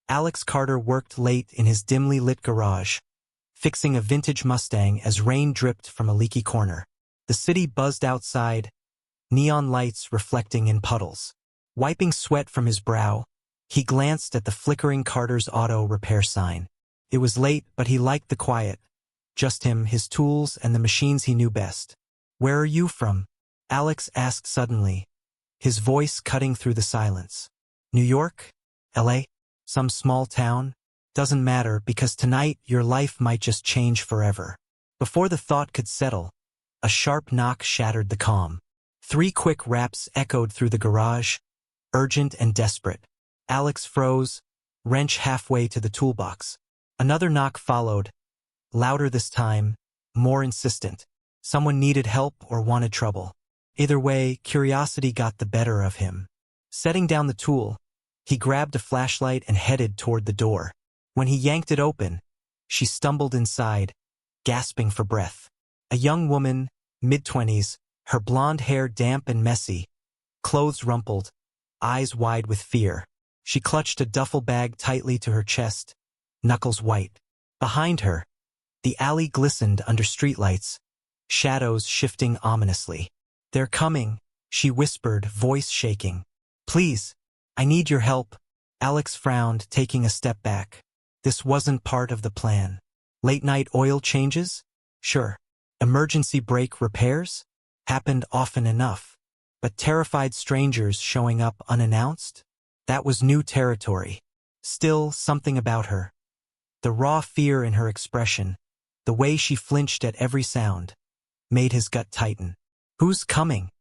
Alex Carter worked late in his dimly lit garage, fixing a vintage Mustang as rain dripped from a leaky corner. The city buzzed outside, neon lights reflecting in puddles. Wiping sweat from his brow, he glanced at the flickering Carter's auto repair sign. It was late, but he liked the quiet. Just him, his tools, and the machines he knew best. "Where are you from?" Alex asked suddenly, his voice cutting through the silence. "New York? LA? Some small town? Doesn't matter, because tonight your life might just change forever." Before the thought could settle, a sharp knock shattered the calm. 3 quick raps echoed through the garage, urgent and desperate. Alex froze, wrench halfway to the toolbox. Another knock followed, louder this time, more insistent. Someone needed help or wanted trouble. Either way, curiosity got the better of him. Setting down the tool, he grabbed a flashlight and headed toward the door. When he yanked it open, she stumbled inside, gasping for breath. A young woman, mid-20s, her blonde hair damp and messy, clothes rumpled, eyes wide with fear. She clutched a duffel bag tightly to her chest, knuckles white. Behind her, the alley glistened under streetlights, shadows shifting ominously. "They're coming," she whispered, voice shaking. "Please, I need your help." Alex frowned, taking a step back. This wasn't part of the plan. Late-night oil changes? Sure. Emergency brake repairs? Happened often enough. But terrified strangers showing up unannounced? That was new territory. Still, something about her. The raw fear in her expression, the way she flinched at every sound, made his gut tighten. "Who's coming?"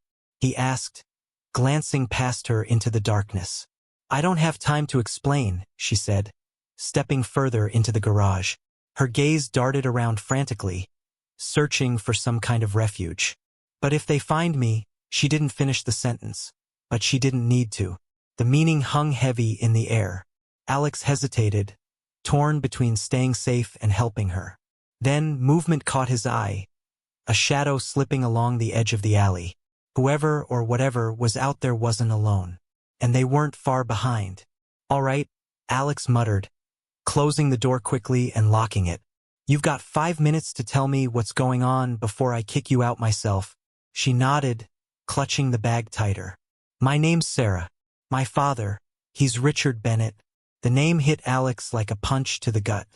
he asked, glancing past her into the darkness. "I don't have time to explain," she said, stepping further into the garage. Her gaze darted around frantically, searching for some kind of refuge. "But if they find me," she didn't finish the sentence, but she didn't need to. The meaning hung heavy in the air. Alex hesitated, torn between staying safe and helping her. Then movement caught his eye, a shadow slipping along the edge of the alley. Whoever or whatever was out there wasn't alone. And they weren't far behind. "All right," Alex muttered, closing the door quickly and locking it. "You've got 5 minutes to tell me what's going on before I kick you out myself." She nodded, clutching the bag tighter. "My name's Sarah. My father, he's Richard Bennett." The name hit Alex like a punch to the gut.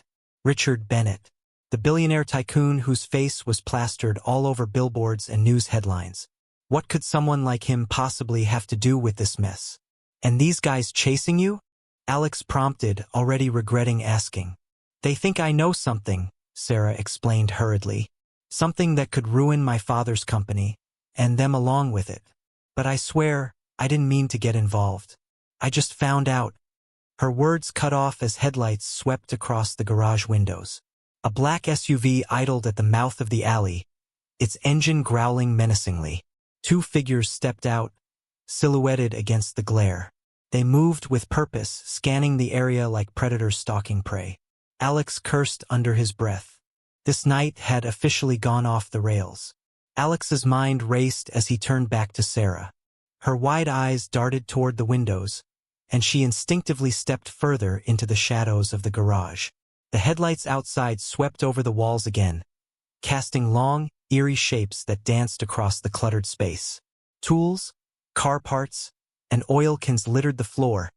Richard Bennett, the billionaire tycoon whose face was plastered all over billboards and news headlines. What could someone like him possibly have to do with this mess? "And these guys chasing you?" Alex prompted, already regretting asking. "They think I know something," Sarah explained hurriedly. "Something that could ruin my father's company, and them along with it. But I swear, I didn't mean to get involved. I just found out." Her words cut off as headlights swept across the garage windows. A black SUV idled at the mouth of the alley, its engine growling menacingly. 2 figures stepped out, silhouetted against the glare. They moved with purpose, scanning the area like predators stalking prey. Alex cursed under his breath. This night had officially gone off the rails. Alex's mind raced as he turned back to Sarah. Her wide eyes darted toward the windows, and she instinctively stepped further into the shadows of the garage. The headlights outside swept over the walls again, casting long, eerie shapes that danced across the cluttered space. Tools, car parts, and oil cans littered the floor,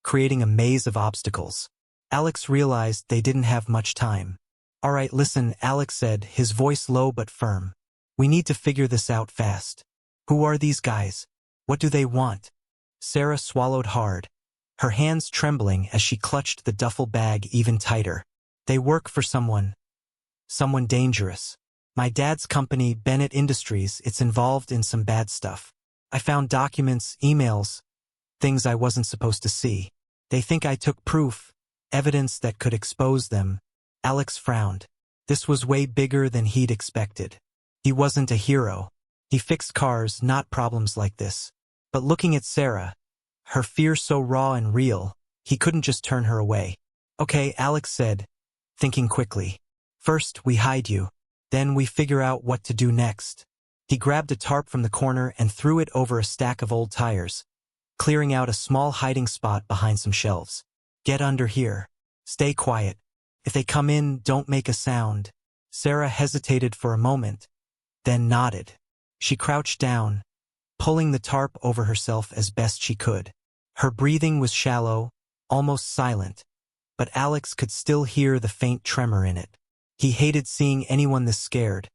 creating a maze of obstacles. Alex realized they didn't have much time. "All right, listen," Alex said, his voice low but firm. "We need to figure this out fast. Who are these guys? What do they want?" Sarah swallowed hard, her hands trembling as she clutched the duffel bag even tighter. "They work for someone dangerous. My dad's company, Bennett Industries, it's involved in some bad stuff. I found documents, emails, things I wasn't supposed to see. They think I took proof, evidence that could expose them." Alex frowned. This was way bigger than he'd expected. He wasn't a hero. He fixed cars, not problems like this. But looking at Sarah, her fear so raw and real, he couldn't just turn her away. "Okay," Alex said, thinking quickly. "First, we hide you. Then we figure out what to do next." He grabbed a tarp from the corner and threw it over a stack of old tires, clearing out a small hiding spot behind some shelves. Get under here. Stay quiet. If they come in, don't make a sound. Sarah hesitated for a moment, then nodded. She crouched down, pulling the tarp over herself as best she could. Her breathing was shallow, almost silent, but Alex could still hear the faint tremor in it. He hated seeing anyone this scared,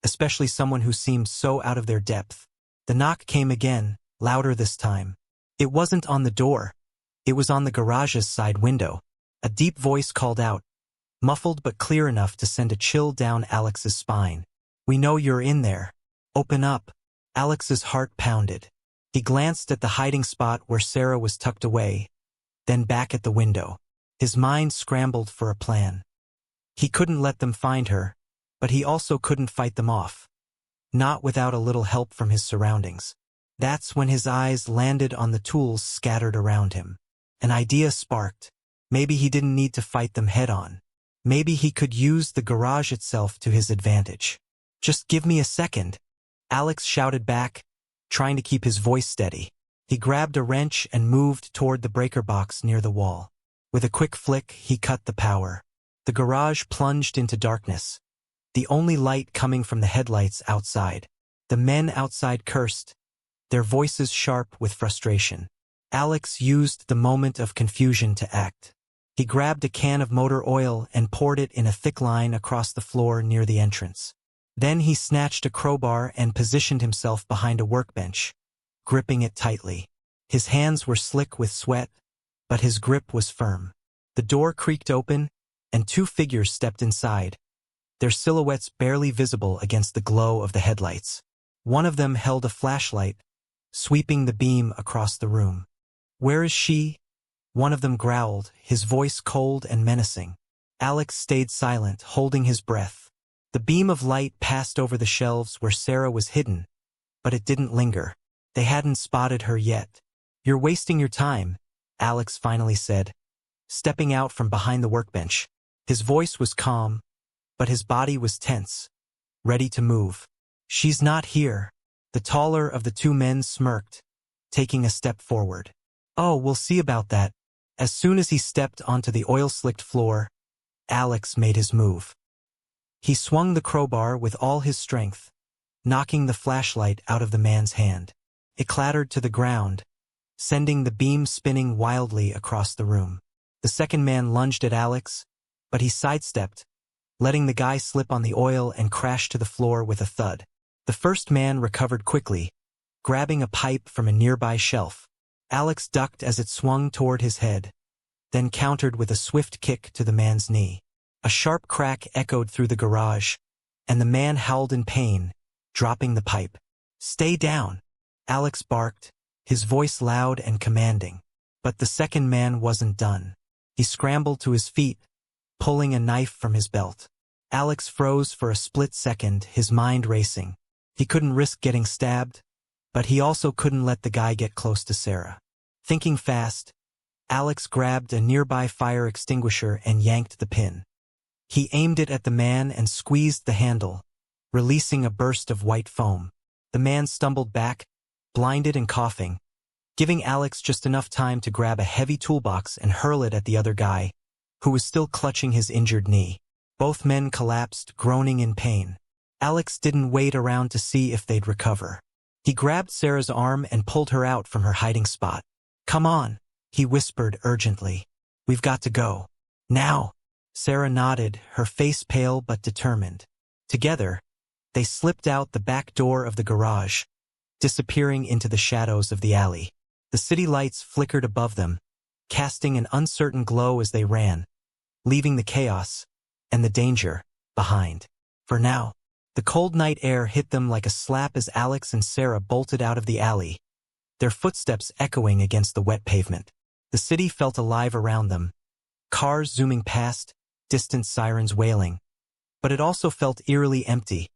especially someone who seemed so out of their depth. The knock came again, louder this time. It wasn't on the door. It was on the garage's side window. A deep voice called out, muffled but clear enough to send a chill down Alex's spine. "We know you're in there. Open up." Alex's heart pounded. He glanced at the hiding spot where Sarah was tucked away, then back at the window. His mind scrambled for a plan. He couldn't let them find her, but he also couldn't fight them off. Not without a little help from his surroundings. That's when his eyes landed on the tools scattered around him. An idea sparked. Maybe he didn't need to fight them head-on. Maybe he could use the garage itself to his advantage. "Just give me a second," Alex shouted back, trying to keep his voice steady. He grabbed a wrench and moved toward the breaker box near the wall. With a quick flick, he cut the power. The garage plunged into darkness, the only light coming from the headlights outside. The men outside cursed, their voices sharp with frustration. Alex used the moment of confusion to act. He grabbed a can of motor oil and poured it in a thick line across the floor near the entrance. Then he snatched a crowbar and positioned himself behind a workbench, gripping it tightly. His hands were slick with sweat, but his grip was firm. The door creaked open, and two figures stepped inside, their silhouettes barely visible against the glow of the headlights. One of them held a flashlight, sweeping the beam across the room. "Where is she?" one of them growled, his voice cold and menacing. Alex stayed silent, holding his breath. The beam of light passed over the shelves where Sarah was hidden, but it didn't linger. They hadn't spotted her yet. "You're wasting your time," Alex finally said, stepping out from behind the workbench. His voice was calm, but his body was tense, ready to move. "She's not here." The taller of the two men smirked, taking a step forward. "Oh, we'll see about that." As soon as he stepped onto the oil-slicked floor, Alex made his move. He swung the crowbar with all his strength, knocking the flashlight out of the man's hand. It clattered to the ground, sending the beam spinning wildly across the room. The second man lunged at Alex, but he sidestepped, letting the guy slip on the oil and crash to the floor with a thud. The first man recovered quickly, grabbing a pipe from a nearby shelf. Alex ducked as it swung toward his head, then countered with a swift kick to the man's knee. A sharp crack echoed through the garage, and the man howled in pain, dropping the pipe. "Stay down," Alex barked, his voice loud and commanding. But the second man wasn't done. He scrambled to his feet, pulling a knife from his belt. Alex froze for a split second, his mind racing. He couldn't risk getting stabbed, but he also couldn't let the guy get close to Sarah. Thinking fast, Alex grabbed a nearby fire extinguisher and yanked the pin. He aimed it at the man and squeezed the handle, releasing a burst of white foam. The man stumbled back, blinded and coughing, giving Alex just enough time to grab a heavy toolbox and hurl it at the other guy, who was still clutching his injured knee. Both men collapsed, groaning in pain. Alex didn't wait around to see if they'd recover. He grabbed Sarah's arm and pulled her out from her hiding spot. "Come on," he whispered urgently. "We've got to go. Now." Sarah nodded, her face pale but determined. Together, they slipped out the back door of the garage, disappearing into the shadows of the alley. The city lights flickered above them, casting an uncertain glow as they ran, leaving the chaos and the danger behind. For now, the cold night air hit them like a slap as Alex and Sarah bolted out of the alley, their footsteps echoing against the wet pavement. The city felt alive around them, cars zooming past, distant sirens wailing. But it also felt eerily empty,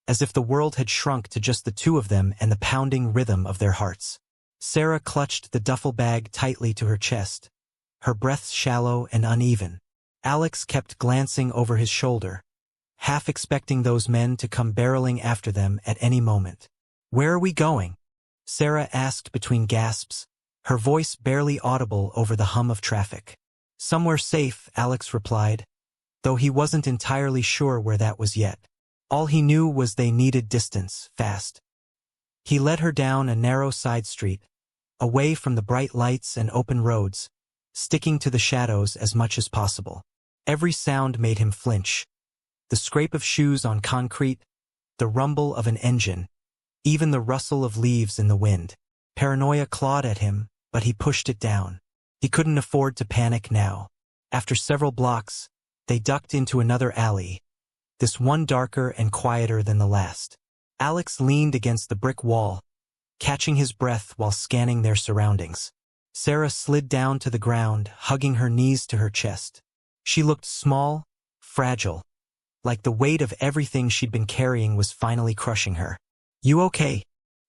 as if the world had shrunk to just the two of them and the pounding rhythm of their hearts. Sarah clutched the duffel bag tightly to her chest, her breath shallow and uneven. Alex kept glancing over his shoulder, half expecting those men to come barreling after them at any moment. "Where are we going?" Sarah asked between gasps, her voice barely audible over the hum of traffic. Somewhere safe, Alex replied, though he wasn't entirely sure where that was yet. All he knew was they needed distance, fast. He led her down a narrow side street, away from the bright lights and open roads, sticking to the shadows as much as possible. Every sound made him flinch. The scrape of shoes on concrete, the rumble of an engine, even the rustle of leaves in the wind. Paranoia clawed at him, but he pushed it down. He couldn't afford to panic now. After several blocks, they ducked into another alley, this one darker and quieter than the last. Alex leaned against the brick wall, catching his breath while scanning their surroundings. Sarah slid down to the ground, hugging her knees to her chest. She looked small, fragile, like the weight of everything she'd been carrying was finally crushing her. "You okay?"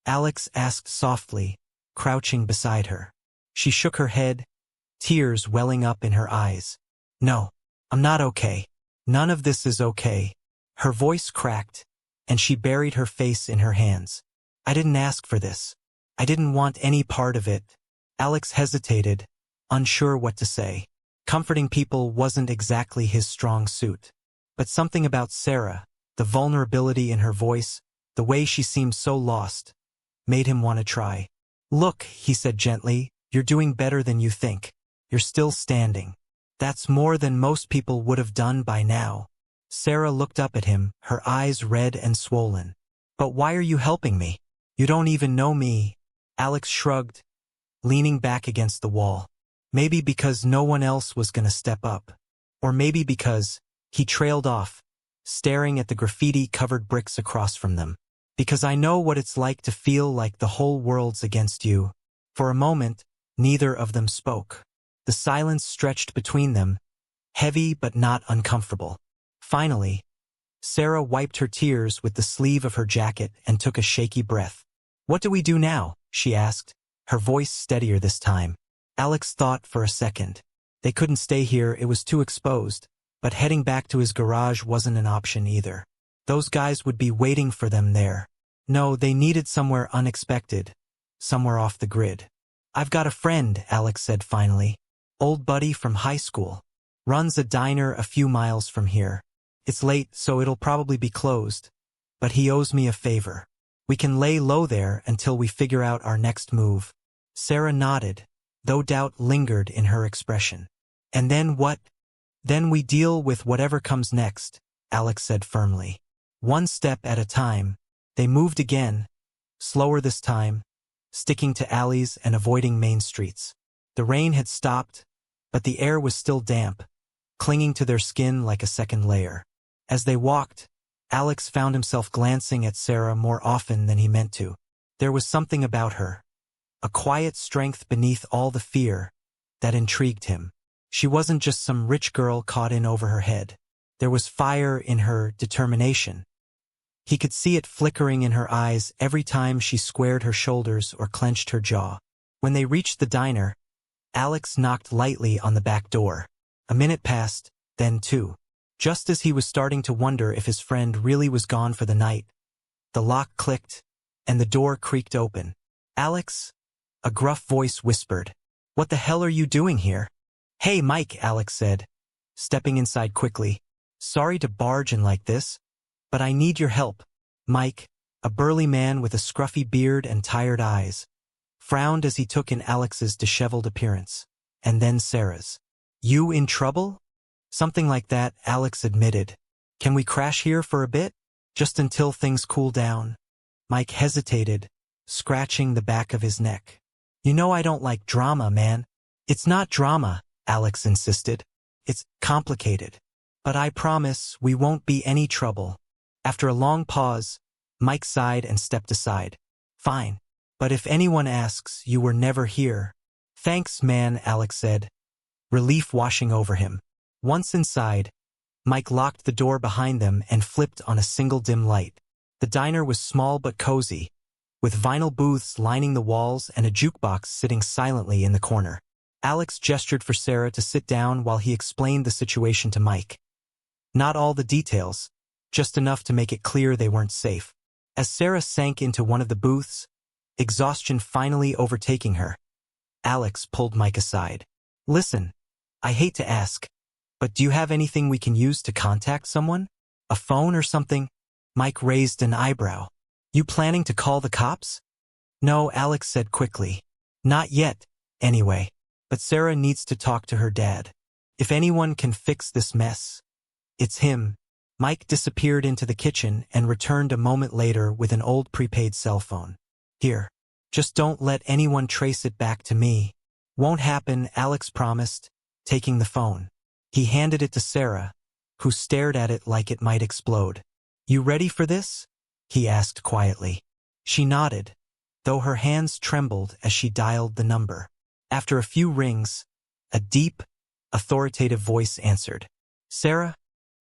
Alex asked softly, crouching beside her. She shook her head, tears welling up in her eyes. "No, I'm not okay. None of this is okay." Her voice cracked, and she buried her face in her hands. "I didn't ask for this. I didn't want any part of it." Alex hesitated, unsure what to say. Comforting people wasn't exactly his strong suit. But something about Sarah, the vulnerability in her voice, the way she seemed so lost, made him want to try. "Look," he said gently, "you're doing better than you think. You're still standing. That's more than most people would have done by now." Sarah looked up at him, her eyes red and swollen. "But why are you helping me? You don't even know me." Alex shrugged, leaning back against the wall. Maybe because no one else was going to step up. Or maybe because he trailed off, staring at the graffiti-covered bricks across from them. "Because I know what it's like to feel like the whole world's against you." For a moment, neither of them spoke. The silence stretched between them, heavy but not uncomfortable. Finally, Sarah wiped her tears with the sleeve of her jacket and took a shaky breath. "What do we do now?" she asked, her voice steadier this time. Alex thought for a second. They couldn't stay here, it was too exposed, but heading back to his garage wasn't an option either. Those guys would be waiting for them there. No, they needed somewhere unexpected, somewhere off the grid. "I've got a friend," Alex said finally. "Old buddy from high school. Runs a diner a few miles from here. It's late, so it'll probably be closed, but he owes me a favor. We can lay low there until we figure out our next move." Sarah nodded, though doubt lingered in her expression. "And then what?" "Then we deal with whatever comes next," Alex said firmly. One step at a time, they moved again, slower this time, sticking to alleys and avoiding main streets. The rain had stopped, but the air was still damp, clinging to their skin like a second layer. As they walked, Alex found himself glancing at Sarah more often than he meant to. There was something about her, a quiet strength beneath all the fear, that intrigued him. She wasn't just some rich girl caught in over her head. There was fire in her determination. He could see it flickering in her eyes every time she squared her shoulders or clenched her jaw. When they reached the diner, Alex knocked lightly on the back door. A minute passed, then two. Just as he was starting to wonder if his friend really was gone for the night, the lock clicked, and the door creaked open. "Alex?" a gruff voice whispered. "What the hell are you doing here?" "Hey, Mike," Alex said, stepping inside quickly. "Sorry to barge in like this, but I need your help." Mike, a burly man with a scruffy beard and tired eyes, frowned as he took in Alex's disheveled appearance, and then Sarah's. "You in trouble?" "Something like that," Alex admitted. "Can we crash here for a bit? Just until things cool down?" Mike hesitated, scratching the back of his neck. "You know I don't like drama, man." "It's not drama," Alex insisted. "It's complicated. But I promise we won't be any trouble." After a long pause, Mike sighed and stepped aside. "Fine. But if anyone asks, you were never here." "Thanks, man," Alex said, relief washing over him. Once inside, Mike locked the door behind them and flipped on a single dim light. The diner was small but cozy, with vinyl booths lining the walls and a jukebox sitting silently in the corner. Alex gestured for Sarah to sit down while he explained the situation to Mike. Not all the details, just enough to make it clear they weren't safe. As Sarah sank into one of the booths, exhaustion finally overtaking her, Alex pulled Mike aside. "Listen, I hate to ask, but do you have anything we can use to contact someone? A phone or something? Mike raised an eyebrow. You planning to call the cops? No, Alex said quickly. Not yet, anyway. But Sarah needs to talk to her dad. If anyone can fix this mess, it's him. Mike disappeared into the kitchen and returned a moment later with an old prepaid cell phone. Here. Just don't let anyone trace it back to me. Won't happen, Alex promised, taking the phone. He handed it to Sarah, who stared at it like it might explode. You ready for this? He asked quietly. She nodded, though her hands trembled as she dialed the number. After a few rings, a deep, authoritative voice answered. Sarah?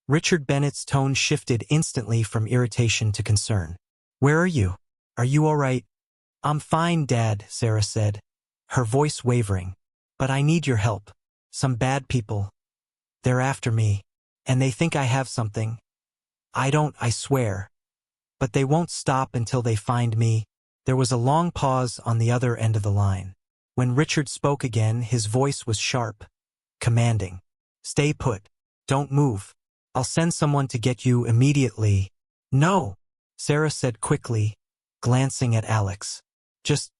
Richard Bennett's tone shifted instantly from irritation to concern. Where are you? Are you all right? I'm fine, Dad, Sarah said, her voice wavering. But I need your help. Some bad people. They're after me, and they think I have something. I don't, I swear. But they won't stop until they find me. There was a long pause on the other end of the line. When Richard spoke again, his voice was sharp, commanding. Stay put. Don't move. I'll send someone to get you immediately. No, Sarah said quickly, glancing at Alex. Just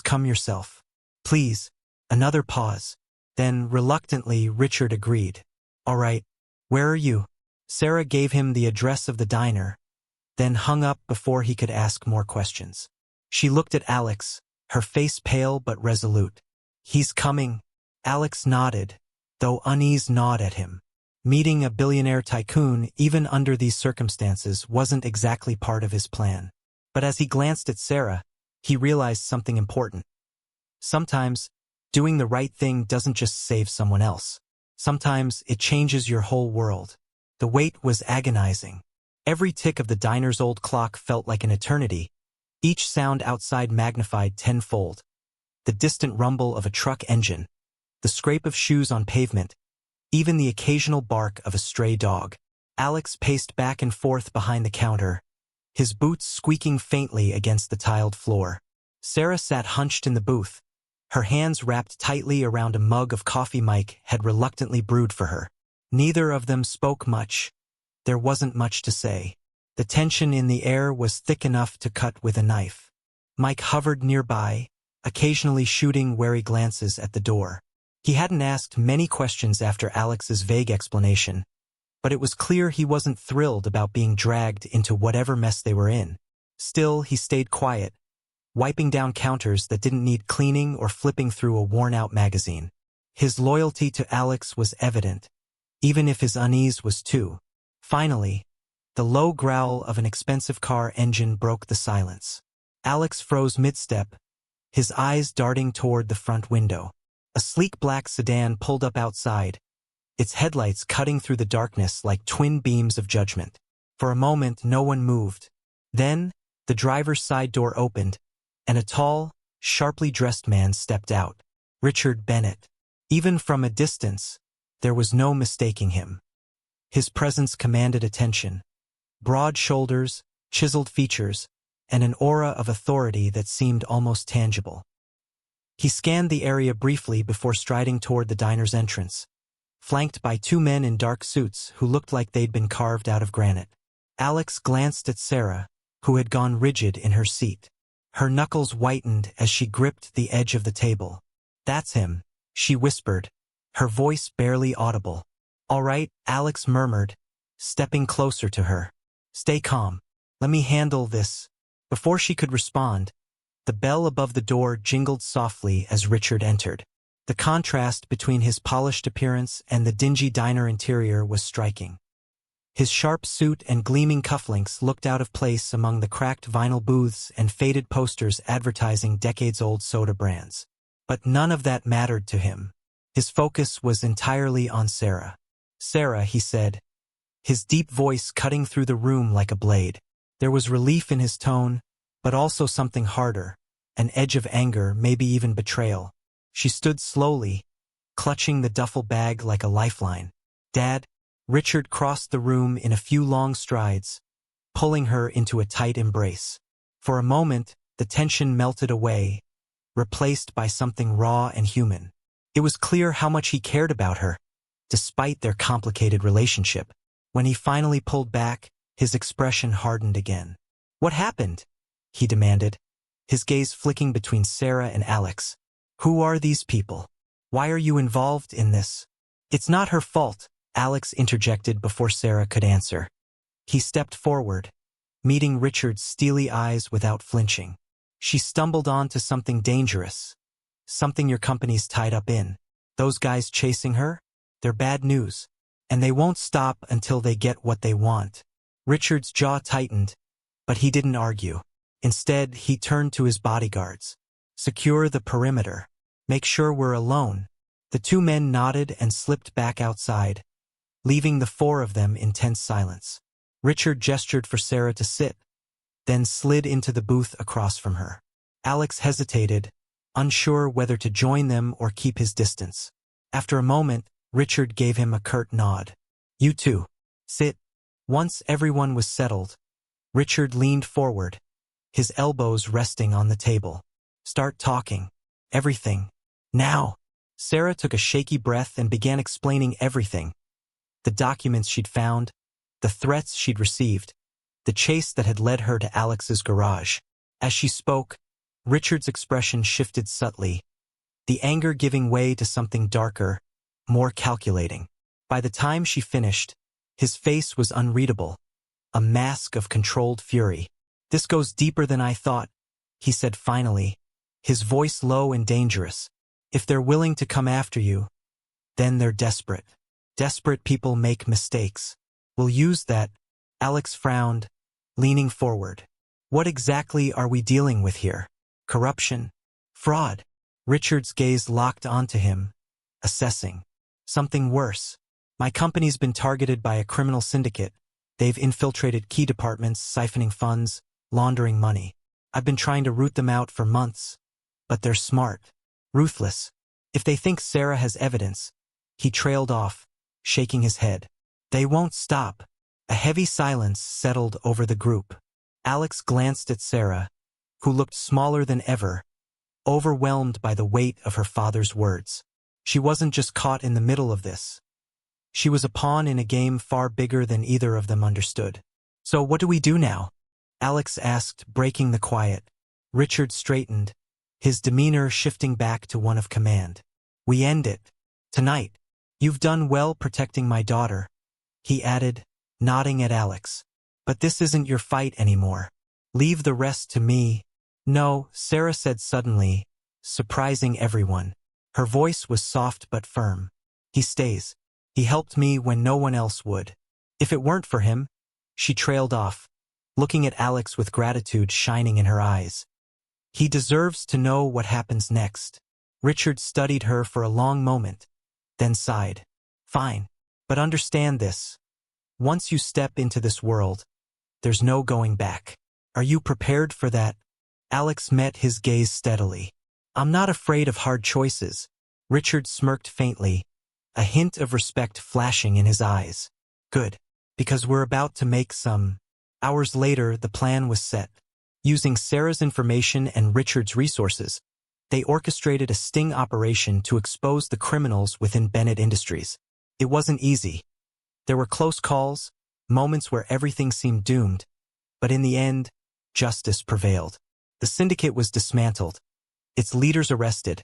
come yourself. Please. Another pause. Then, reluctantly, Richard agreed. All right. Where are you? Sarah gave him the address of the diner, then hung up before he could ask more questions. She looked at Alex, her face pale but resolute. He's coming. Alex nodded, though unease gnawed at him. Meeting a billionaire tycoon, even under these circumstances, wasn't exactly part of his plan. But as he glanced at Sarah, he realized something important. Sometimes, doing the right thing doesn't just save someone else. Sometimes it changes your whole world. The wait was agonizing. Every tick of the diner's old clock felt like an eternity, each sound outside magnified tenfold. The distant rumble of a truck engine, the scrape of shoes on pavement, even the occasional bark of a stray dog. Alex paced back and forth behind the counter, his boots squeaking faintly against the tiled floor. Sarah sat hunched in the booth, her hands wrapped tightly around a mug of coffee Mike had reluctantly brewed for her. Neither of them spoke much. There wasn't much to say. The tension in the air was thick enough to cut with a knife. Mike hovered nearby, occasionally shooting wary glances at the door. He hadn't asked many questions after Alex's vague explanation, but it was clear he wasn't thrilled about being dragged into whatever mess they were in. Still, he stayed quiet, wiping down counters that didn't need cleaning or flipping through a worn-out magazine. His loyalty to Alex was evident, even if his unease was too. Finally, the low growl of an expensive car engine broke the silence. Alex froze mid-step, his eyes darting toward the front window. A sleek black sedan pulled up outside, its headlights cutting through the darkness like twin beams of judgment. For a moment, no one moved. Then, the driver's side door opened, and a tall, sharply dressed man stepped out. Richard Bennett. Even from a distance, there was no mistaking him. His presence commanded attention. Broad shoulders, chiseled features, and an aura of authority that seemed almost tangible. He scanned the area briefly before striding toward the diner's entrance, flanked by two men in dark suits who looked like they'd been carved out of granite. Alex glanced at Sarah, who had gone rigid in her seat. Her knuckles whitened as she gripped the edge of the table. That's him, she whispered, her voice barely audible. All right, Alex murmured, stepping closer to her. Stay calm. Let me handle this. Before she could respond, the bell above the door jingled softly as Richard entered. The contrast between his polished appearance and the dingy diner interior was striking. His sharp suit and gleaming cufflinks looked out of place among the cracked vinyl booths and faded posters advertising decades-old soda brands. But none of that mattered to him. His focus was entirely on Sarah. Sarah, he said, his deep voice cutting through the room like a blade. There was relief in his tone, but also something harder, an edge of anger, maybe even betrayal. She stood slowly, clutching the duffel bag like a lifeline. Dad? Richard crossed the room in a few long strides, pulling her into a tight embrace. For a moment, the tension melted away, replaced by something raw and human. It was clear how much he cared about her. despite their complicated relationship. When he finally pulled back, his expression hardened again. "What happened?" he demanded, his gaze flicking between Sarah and Alex. "Who are these people? Why are you involved in this?" "It's not her fault," Alex interjected before Sarah could answer. He stepped forward, meeting Richard's steely eyes without flinching. "She stumbled onto something dangerous. Something your company's tied up in. Those guys chasing her? They're bad news. And they won't stop until they get what they want." Richard's jaw tightened, but he didn't argue. Instead, he turned to his bodyguards. "Secure the perimeter. Make sure we're alone." The two men nodded and slipped back outside, leaving the four of them in tense silence. Richard gestured for Sarah to sit, then slid into the booth across from her. Alex hesitated, unsure whether to join them or keep his distance. After a moment, Richard gave him a curt nod. "You two, sit." Once everyone was settled, Richard leaned forward, his elbows resting on the table. "Start talking. Everything. Now." Sarah took a shaky breath and began explaining everything. The documents she'd found, the threats she'd received, the chase that had led her to Alex's garage. As she spoke, Richard's expression shifted subtly, the anger giving way to something darker, more calculating. By the time she finished, his face was unreadable, a mask of controlled fury. "This goes deeper than I thought," he said finally, his voice low and dangerous. "If they're willing to come after you, then they're desperate. Desperate people make mistakes. We'll use that." Alex frowned, leaning forward. "What exactly are we dealing with here? Corruption? Fraud?" Richard's gaze locked onto him, assessing. "Something worse. My company's been targeted by a criminal syndicate. They've infiltrated key departments, siphoning funds, laundering money. I've been trying to root them out for months. But they're smart. Ruthless. If they think Sarah has evidence." He trailed off, shaking his head. "They won't stop." A heavy silence settled over the group. Alex glanced at Sarah, who looked smaller than ever, overwhelmed by the weight of her father's words. She wasn't just caught in the middle of this. She was a pawn in a game far bigger than either of them understood. "So what do we do now?" Alex asked, breaking the quiet. Richard straightened, his demeanor shifting back to one of command. "We end it. Tonight. You've done well protecting my daughter," he added, nodding at Alex. "But this isn't your fight anymore. Leave the rest to me." "No," Sarah said suddenly, surprising everyone. Her voice was soft but firm. "He stays. He helped me when no one else would. If it weren't for him..." She trailed off, looking at Alex with gratitude shining in her eyes. "He deserves to know what happens next." Richard studied her for a long moment, then sighed. "Fine. But understand this. Once you step into this world, there's no going back. Are you prepared for that?" Alex met his gaze steadily. "I'm not afraid of hard choices." Richard smirked faintly, a hint of respect flashing in his eyes. "Good. Because we're about to make some." Hours later, the plan was set. Using Sarah's information and Richard's resources, they orchestrated a sting operation to expose the criminals within Bennett Industries. It wasn't easy. There were close calls, moments where everything seemed doomed, but in the end, justice prevailed. The syndicate was dismantled, its leaders arrested,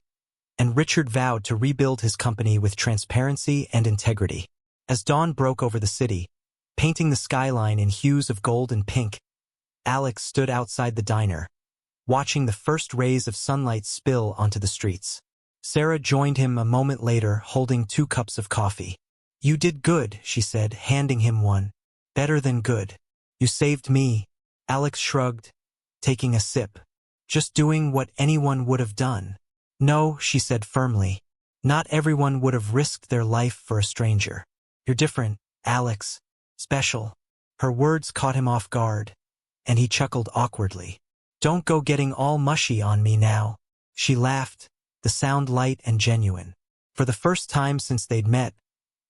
and Richard vowed to rebuild his company with transparency and integrity. As dawn broke over the city, painting the skyline in hues of gold and pink, Alex stood outside the diner, watching the first rays of sunlight spill onto the streets. Sarah joined him a moment later, holding 2 cups of coffee. "You did good," she said, handing him one. "Better than good. You saved me." Alex shrugged, taking a sip. "Just doing what anyone would have done." "No," she said firmly. "Not everyone would have risked their life for a stranger. You're different, Alex. Special." Her words caught him off guard, and he chuckled awkwardly. "Don't go getting all mushy on me now." She laughed, the sound light and genuine. For the first time since they'd met,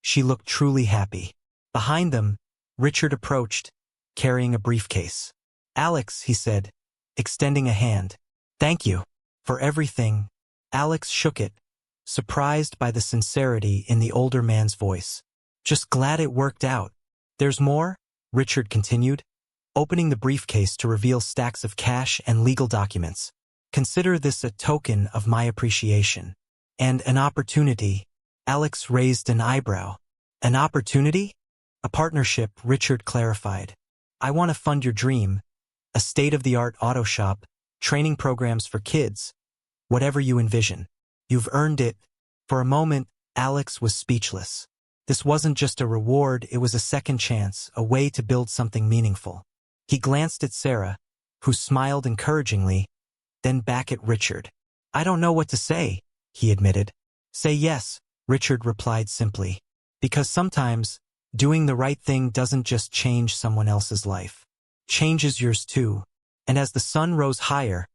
she looked truly happy. Behind them, Richard approached, carrying a briefcase. "Alex," he said, extending a hand. "Thank you. For everything." Alex shook it, surprised by the sincerity in the older man's voice. "Just glad it worked out." "There's more?" Richard continued, opening the briefcase to reveal stacks of cash and legal documents. "Consider this a token of my appreciation." "And an opportunity." Alex raised an eyebrow. "An opportunity?" "A partnership," Richard clarified. "I want to fund your dream. A state-of-the-art auto shop, training programs for kids, whatever you envision. You've earned it." For a moment, Alex was speechless. This wasn't just a reward, it was a second chance, a way to build something meaningful. He glanced at Sarah, who smiled encouragingly, then back at Richard. "I don't know what to say," he admitted. "Say yes," Richard replied simply. "Because sometimes, doing the right thing doesn't just change someone else's life. Changes yours too." And as the sun rose higher,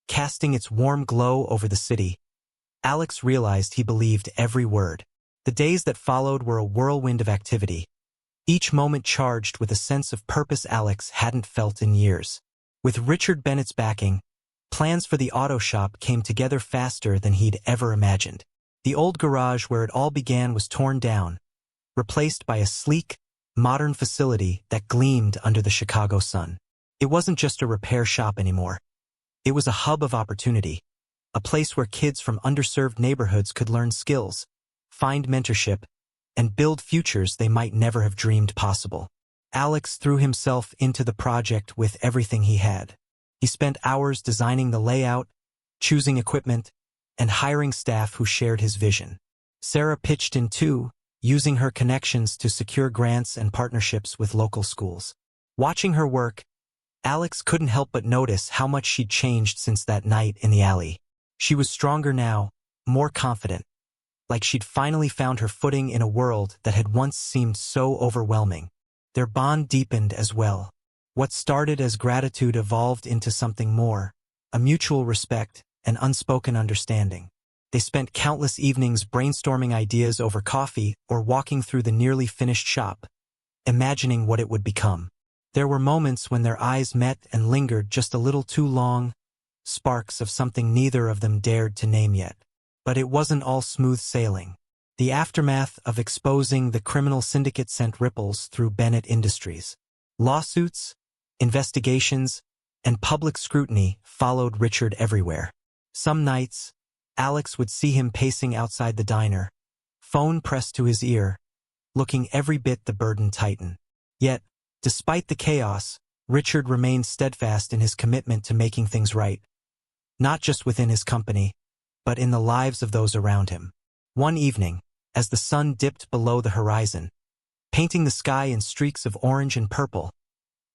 casting its warm glow over the city, Alex realized he believed every word. The days that followed were a whirlwind of activity, each moment charged with a sense of purpose Alex hadn't felt in years. With Richard Bennett's backing, plans for the auto shop came together faster than he'd ever imagined. The old garage where it all began was torn down, replaced by a sleek, modern facility that gleamed under the Chicago sun. It wasn't just a repair shop anymore. It was a hub of opportunity, a place where kids from underserved neighborhoods could learn skills, find mentorship, and build futures they might never have dreamed possible. Alex threw himself into the project with everything he had. He spent hours designing the layout, choosing equipment, and hiring staff who shared his vision. Sarah pitched in too, using her connections to secure grants and partnerships with local schools. Watching her work, Alex couldn't help but notice how much she'd changed since that night in the alley. She was stronger now, more confident, like she'd finally found her footing in a world that had once seemed so overwhelming. Their bond deepened as well. What started as gratitude evolved into something more, a mutual respect and unspoken understanding. They spent countless evenings brainstorming ideas over coffee or walking through the nearly finished shop, imagining what it would become. There were moments when their eyes met and lingered just a little too long, sparks of something neither of them dared to name yet. But it wasn't all smooth sailing. The aftermath of exposing the criminal syndicate sent ripples through Bennett Industries. Lawsuits, investigations, and public scrutiny followed Richard everywhere. Some nights, Alex would see him pacing outside the diner, phone pressed to his ear, looking every bit the burden tighten. Yet, despite the chaos, Richard remained steadfast in his commitment to making things right, not just within his company, but in the lives of those around him. One evening, as the sun dipped below the horizon, painting the sky in streaks of orange and purple,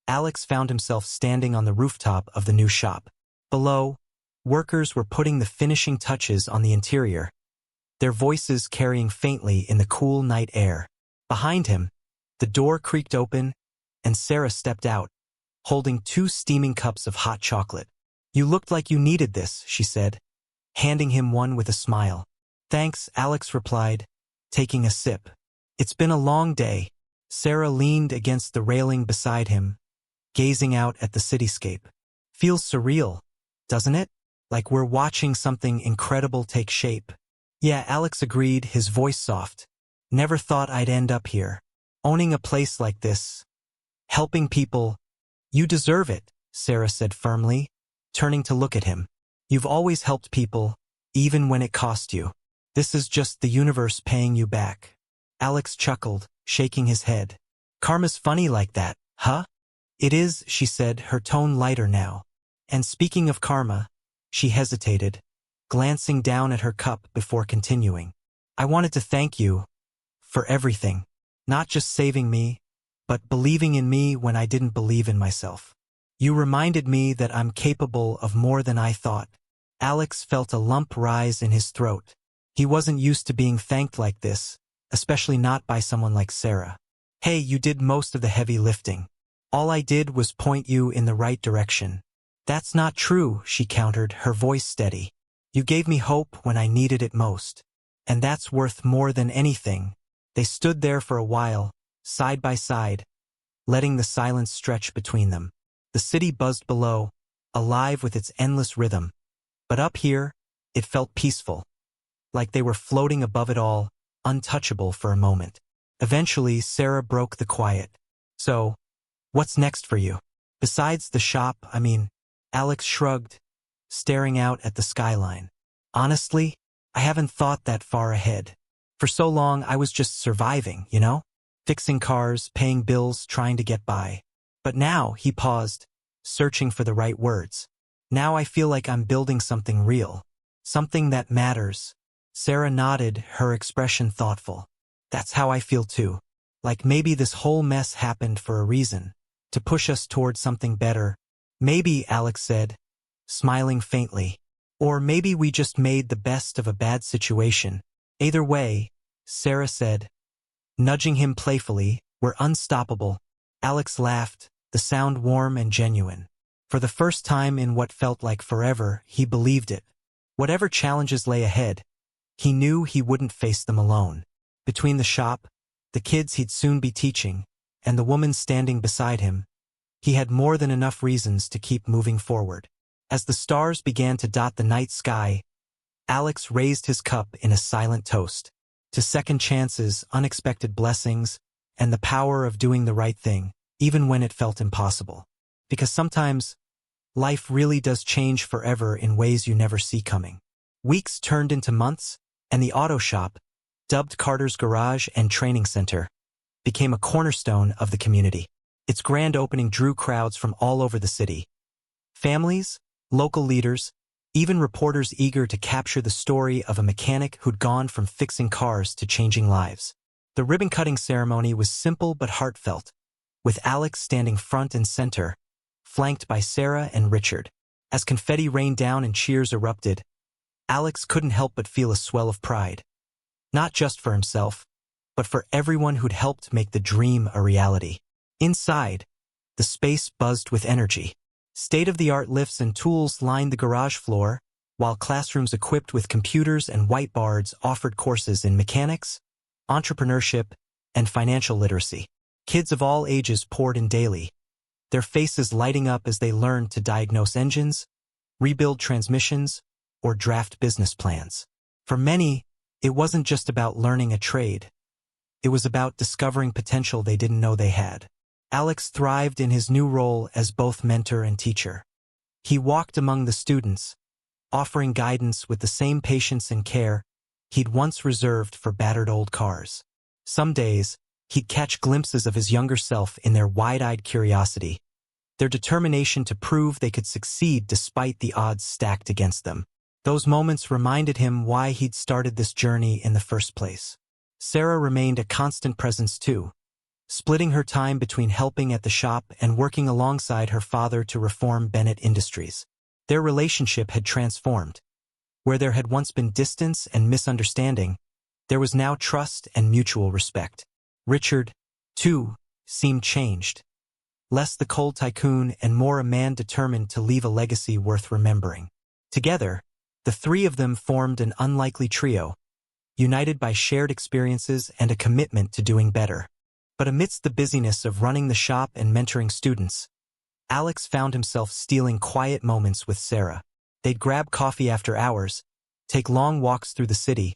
Alex found himself standing on the rooftop of the new shop. Below, workers were putting the finishing touches on the interior, their voices carrying faintly in the cool night air. Behind him, the door creaked open, and Sarah stepped out, holding 2 steaming cups of hot chocolate. "You looked like you needed this," she said, handing him one with a smile. "Thanks," Alex replied, taking a sip. "It's been a long day." Sarah leaned against the railing beside him, gazing out at the cityscape. "Feels surreal, doesn't it? Like we're watching something incredible take shape." "Yeah," Alex agreed, his voice soft. "Never thought I'd end up here, owning a place like this, helping people." "You deserve it," Sarah said firmly, turning to look at him. "You've always helped people, even when it cost you. This is just the universe paying you back." Alex chuckled, shaking his head. "Karma's funny like that, huh?" "It is," she said, her tone lighter now. "And speaking of karma," she hesitated, glancing down at her cup before continuing. "I wanted to thank you for everything, not just saving me, but believing in me when I didn't believe in myself. You reminded me that I'm capable of more than I thought." Alex felt a lump rise in his throat. He wasn't used to being thanked like this, especially not by someone like Sarah. "Hey, you did most of the heavy lifting. All I did was point you in the right direction." "That's not true," she countered, her voice steady. "You gave me hope when I needed it most. And that's worth more than anything." They stood there for a while, side by side, letting the silence stretch between them. The city buzzed below, alive with its endless rhythm. But up here, it felt peaceful, like they were floating above it all, untouchable for a moment. Eventually, Sarah broke the quiet. "So, what's next for you? Besides the shop, Alex shrugged, staring out at the skyline. "Honestly, I haven't thought that far ahead. For so long, I was just surviving, Fixing cars, paying bills, trying to get by. But now," he paused, searching for the right words. "Now I feel like I'm building something real. Something that matters." Sarah nodded, her expression thoughtful. "That's how I feel too. Like maybe this whole mess happened for a reason, to push us toward something better." "Maybe," Alex said, smiling faintly. "Or maybe we just made the best of a bad situation. Either way," Sarah said, nudging him playfully, "we're unstoppable." Alex laughed, the sound warm and genuine. For the first time in what felt like forever, he believed it. Whatever challenges lay ahead, he knew he wouldn't face them alone. Between the shop, the kids he'd soon be teaching, and the woman standing beside him, he had more than enough reasons to keep moving forward. As the stars began to dot the night sky, Alex raised his cup in a silent toast to second chances, unexpected blessings, and the power of doing the right thing, even when it felt impossible. Because sometimes, life really does change forever in ways you never see coming. Weeks turned into months, and the auto shop, dubbed Carter's Garage and Training Center, became a cornerstone of the community. Its grand opening drew crowds from all over the city. Families, local leaders, even reporters eager to capture the story of a mechanic who'd gone from fixing cars to changing lives. The ribbon-cutting ceremony was simple but heartfelt, with Alex standing front and center, flanked by Sarah and Richard. As confetti rained down and cheers erupted, Alex couldn't help but feel a swell of pride. Not just for himself, but for everyone who'd helped make the dream a reality. Inside, the space buzzed with energy. State-of-the-art lifts and tools lined the garage floor, while classrooms equipped with computers and whiteboards offered courses in mechanics, entrepreneurship, and financial literacy. Kids of all ages poured in daily, their faces lighting up as they learned to diagnose engines, rebuild transmissions, or draft business plans. For many, it wasn't just about learning a trade. It was about discovering potential they didn't know they had. Alex thrived in his new role as both mentor and teacher. He walked among the students, offering guidance with the same patience and care he'd once reserved for battered old cars. Some days, he'd catch glimpses of his younger self in their wide-eyed curiosity, their determination to prove they could succeed despite the odds stacked against them. Those moments reminded him why he'd started this journey in the first place. Sarah remained a constant presence too, splitting her time between helping at the shop and working alongside her father to reform Bennett Industries. Their relationship had transformed. Where there had once been distance and misunderstanding, there was now trust and mutual respect. Richard, too, seemed changed. Less the cold tycoon and more a man determined to leave a legacy worth remembering. Together, the three of them formed an unlikely trio, united by shared experiences and a commitment to doing better. But amidst the busyness of running the shop and mentoring students, Alex found himself stealing quiet moments with Sarah. They'd grab coffee after hours, take long walks through the city,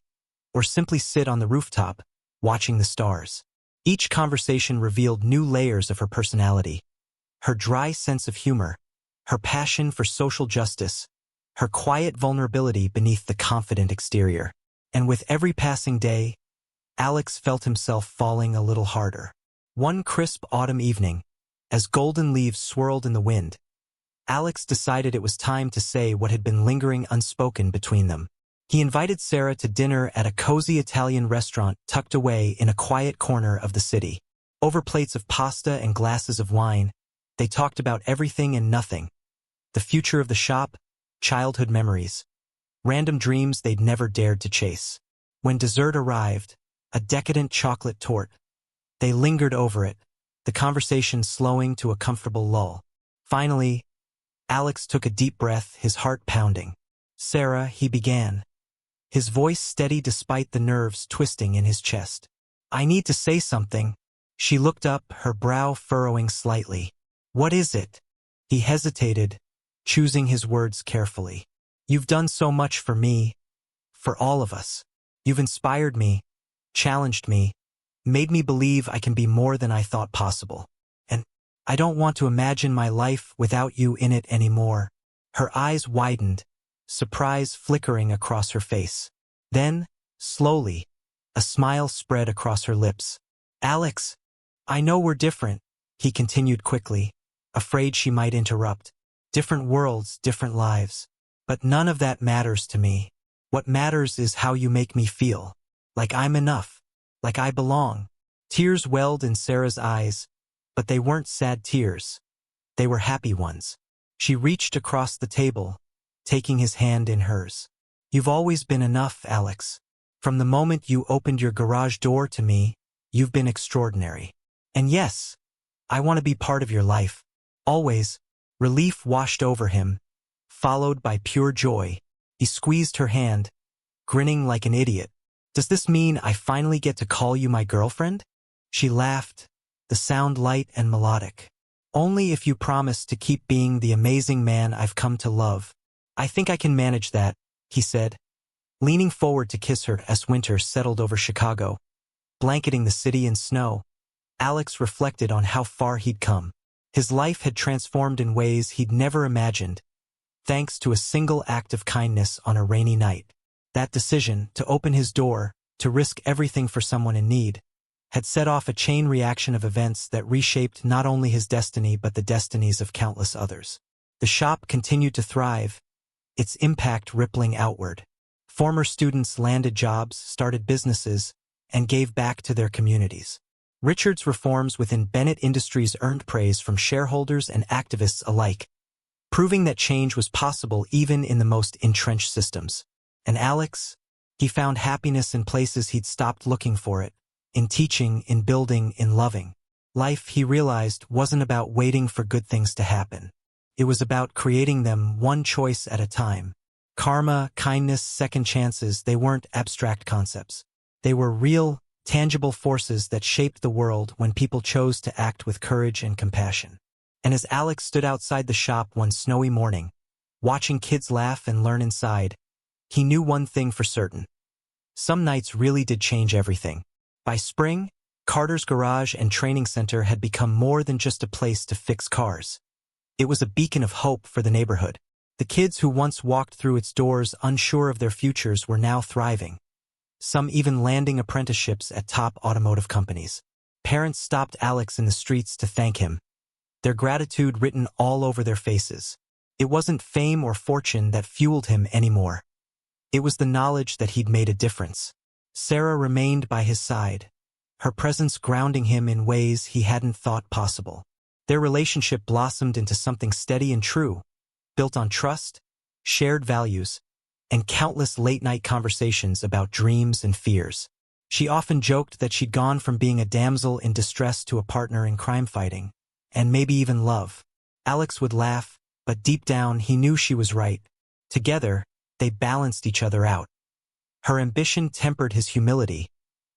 or simply sit on the rooftop, watching the stars. Each conversation revealed new layers of her personality. Her dry sense of humor, her passion for social justice, her quiet vulnerability beneath the confident exterior. And with every passing day, Alex felt himself falling a little harder. One crisp autumn evening, as golden leaves swirled in the wind, Alex decided it was time to say what had been lingering unspoken between them. He invited Sarah to dinner at a cozy Italian restaurant tucked away in a quiet corner of the city. Over plates of pasta and glasses of wine, they talked about everything and nothing. The future of the shop, childhood memories, random dreams they'd never dared to chase. When dessert arrived, a decadent chocolate torte, they lingered over it, the conversation slowing to a comfortable lull. Finally, Alex took a deep breath, his heart pounding. "Sarah," he began, his voice steady despite the nerves twisting in his chest. "I need to say something." She looked up, her brow furrowing slightly. "What is it?" He hesitated, choosing his words carefully. "You've done so much for me, for all of us." You've inspired me, challenged me, made me believe I can be more than I thought possible. And I don't want to imagine my life without you in it anymore." Her eyes widened, surprise flickering across her face. Then, slowly, a smile spread across her lips. "Alex, I know we're different," he continued quickly, afraid she might interrupt. "Different worlds, different lives. But none of that matters to me. What matters is how you make me feel. Like I'm enough. Like I belong." Tears welled in Sarah's eyes, but they weren't sad tears. They were happy ones. She reached across the table, taking his hand in hers. "You've always been enough, Alex. From the moment you opened your garage door to me, you've been extraordinary. And yes, I want to be part of your life. Always." Relief washed over him, followed by pure joy. He squeezed her hand, grinning like an idiot. "Does this mean I finally get to call you my girlfriend?" She laughed, the sound light and melodic. "Only if you promise to keep being the amazing man I've come to love." "I think I can manage that," he said, leaning forward to kiss her as winter settled over Chicago, blanketing the city in snow. Alex reflected on how far he'd come. His life had transformed in ways he'd never imagined, thanks to a single act of kindness on a rainy night. That decision, to open his door, to risk everything for someone in need, had set off a chain reaction of events that reshaped not only his destiny but the destinies of countless others. The shop continued to thrive, its impact rippling outward. Former students landed jobs, started businesses, and gave back to their communities. Richard's reforms within Bennett Industries earned praise from shareholders and activists alike, proving that change was possible even in the most entrenched systems. And Alex, he found happiness in places he'd stopped looking for it, in teaching, in building, in loving. Life, he realized, wasn't about waiting for good things to happen. It was about creating them one choice at a time. Karma, kindness, second chances, they weren't abstract concepts. They were real, tangible forces that shaped the world when people chose to act with courage and compassion. And as Alex stood outside the shop one snowy morning, watching kids laugh and learn inside, he knew one thing for certain. Some nights really did change everything. By spring, Carter's garage and training center had become more than just a place to fix cars. It was a beacon of hope for the neighborhood. The kids who once walked through its doors unsure of their futures were now thriving, some even landing apprenticeships at top automotive companies. Parents stopped Alex in the streets to thank him, their gratitude written all over their faces. It wasn't fame or fortune that fueled him anymore. It was the knowledge that he'd made a difference. Sarah remained by his side, her presence grounding him in ways he hadn't thought possible. Their relationship blossomed into something steady and true, built on trust, shared values, and countless late-night conversations about dreams and fears. She often joked that she'd gone from being a damsel in distress to a partner in crime fighting, and maybe even love. Alex would laugh, but deep down he knew she was right. Together, they balanced each other out. Her ambition tempered his humility,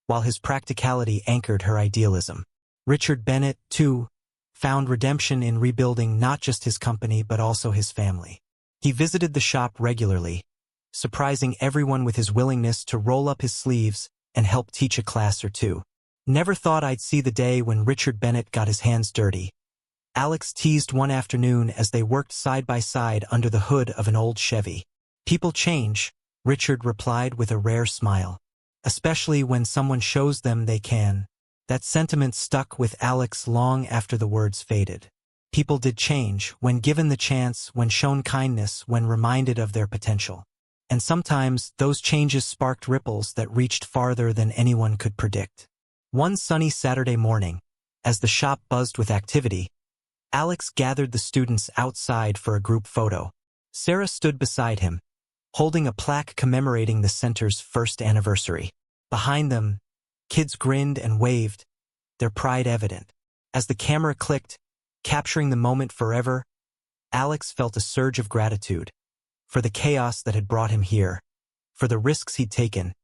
while his practicality anchored her idealism. Richard Bennett, too, found redemption in rebuilding not just his company but also his family. He visited the shop regularly, surprising everyone with his willingness to roll up his sleeves and help teach a class or two. "Never thought I'd see the day when Richard Bennett got his hands dirty," Alex teased one afternoon as they worked side by side under the hood of an old Chevy. "People change," Richard replied with a rare smile, "especially when someone shows them they can." That sentiment stuck with Alex long after the words faded. People did change when given the chance, when shown kindness, when reminded of their potential. And sometimes those changes sparked ripples that reached farther than anyone could predict. One sunny Saturday morning, as the shop buzzed with activity, Alex gathered the students outside for a group photo. Sarah stood beside him, holding a plaque commemorating the center's first anniversary. Behind them, kids grinned and waved, their pride evident. As the camera clicked, capturing the moment forever, Alex felt a surge of gratitude for the chaos that had brought him here, for the risks he'd taken,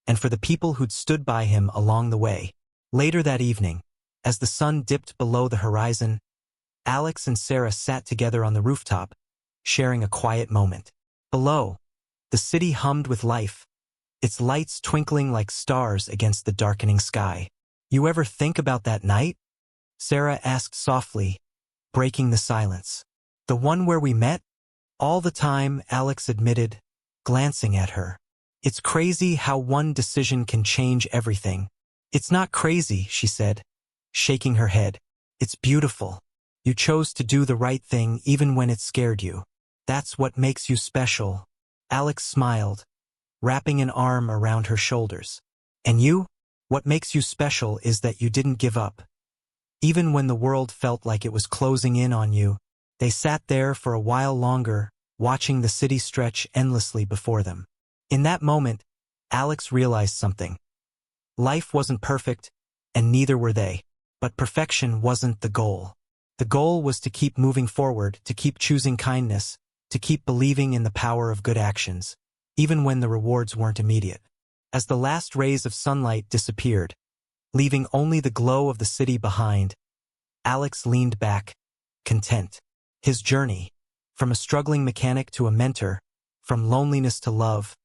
and for the people who'd stood by him along the way. Later that evening, as the sun dipped below the horizon, Alex and Sarah sat together on the rooftop, sharing a quiet moment. Below, the city hummed with life, its lights twinkling like stars against the darkening sky. "You ever think about that night?" Sarah asked softly, breaking the silence. "The one where we met?" "All the time," Alex admitted, glancing at her. "It's crazy how one decision can change everything." "It's not crazy," she said, shaking her head. "It's beautiful. You chose to do the right thing even when it scared you. That's what makes you special." Alex smiled, wrapping an arm around her shoulders. "And you? What makes you special is that you didn't give up. Even when the world felt like it was closing in on you." They sat there for a while longer, watching the city stretch endlessly before them. In that moment, Alex realized something. Life wasn't perfect, and neither were they. But perfection wasn't the goal. The goal was to keep moving forward, to keep choosing kindness, to keep believing in the power of good actions, even when the rewards weren't immediate. As the last rays of sunlight disappeared, leaving only the glow of the city behind, Alex leaned back, content. His journey, from a struggling mechanic to a mentor, from loneliness to love,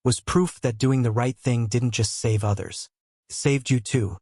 was proof that doing the right thing didn't just save others. It saved you too.